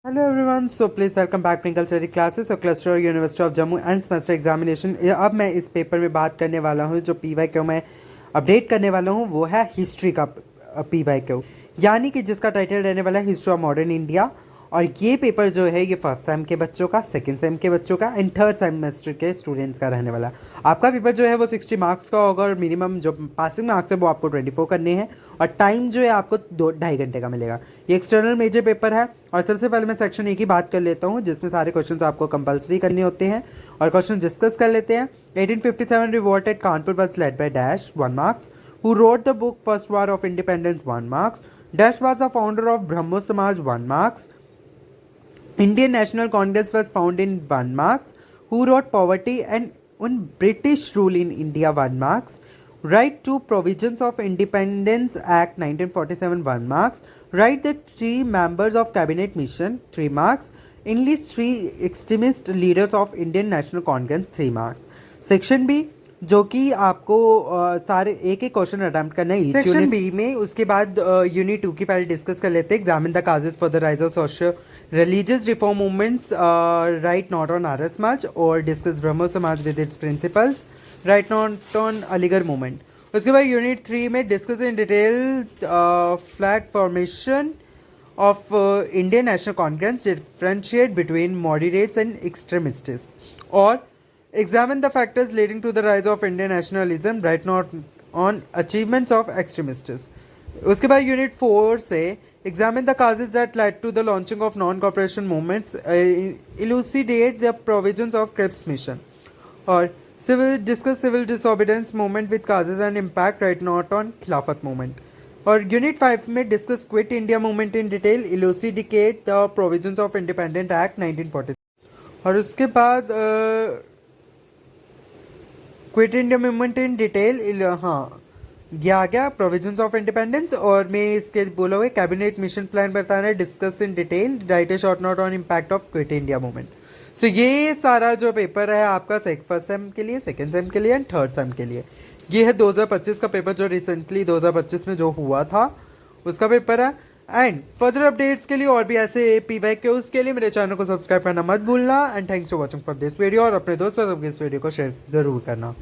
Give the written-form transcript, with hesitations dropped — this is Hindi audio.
Hello everyone, so please welcome back Twinkle Cherry Classes और cluster university of Jammu end semester examination. अब मैं इस पेपर में बात करने वाला हूँ, जो पी वाई क्यू मैं अपडेट करने वाला हूँ वो है हिस्ट्री का पी वाई क्यू, यानी कि जिसका टाइटल रहने वाला है हिस्ट्री ऑफ मॉडर्न इंडिया। और ये पेपर जो है ये फर्स्ट सेम के बच्चों का, सेकंड सेम के बच्चों का एंड थर्ड सेमेस्टर के स्टूडेंट्स का रहने वाला। आपका पेपर जो है वो 60 मार्क्स का होगा और मिनिमम जो पासिंग मार्क्स है वो आपको 24 करने हैं और टाइम जो है आपको 2-2.5 घंटे का मिलेगा। ये एक्सटर्नल मेजर पेपर है और सबसे पहले मैं सेक्शन ए की बात कर लेता हूँ, जिसमें सारे क्वेश्चंस आपको कंपलसरी करने होते हैं और क्वेश्चन डिस्कस कर लेते हैं। 1857 revolt at Kanpur was led by dash 1 marks, who wrote the book first war of independence 1 marks, dash was the founder of Brahmo Samaj 1 marks, Indian National Congress was found in 1 marks, who wrote poverty and on British rule in India 1 marks, right to provisions of Independence Act 1947 1 marks, write the 3 members of cabinet mission 3 marks, enlist 3 extremist leaders of Indian National Congress 3 marks. Section B जो कि आपको सारे एक एक क्वेश्चन अटेम्प्ट करना है सेक्शन बी में। उसके बाद यूनिट 2 की पहले डिस्कस कर लेते हैं। Examine the causes for the rise of social religious reform movements, write not on RS March or discuss Brahmo Samaj with its principles, write not on Aligarh movement. उसके बाद यूनिट 3 में discuss in detail flag formation of Indian National Conference, differentiate between moderates and extremists और examine the factors leading to the rise of Indian nationalism, write note on achievements of extremists. उसके बाद यूनिट 4 से examine the causes that led to the launching of non-cooperation movements, elucidate the provisions of Cripps mission और discuss civil disobedience movement with causes and impact, right not on खिलाफत movement। और यूनिट 5 में discuss quit India movement in detail, elucidate the provisions of Independent Act 1946। और उसके बाद quit India movement in detail, हाँ ये आ गया प्रोविजंस ऑफ इंडिपेंडेंस। और मैं इसके बोला हुए कैबिनेट मिशन प्लान बताना है, discuss in detail, write a short note on impact of Quit India Movement. So ये सारा जो पेपर है आपका फर्स्ट सेम के लिए, सेकंड सेम के लिए एंड थर्ड सेम के लिए। ये है 2025 का पेपर, जो रिसेंटली 2025 में जो हुआ था उसका पेपर है। एंड फर्दर अपडेट्स के लिए और भी ऐसे पी वाई के उसके लिए मेरे चैनल को सब्सक्राइब करना मत भूलना। And thanks for watching for this video और अपने दोस्तों को इस वीडियो को शेयर जरूर करना।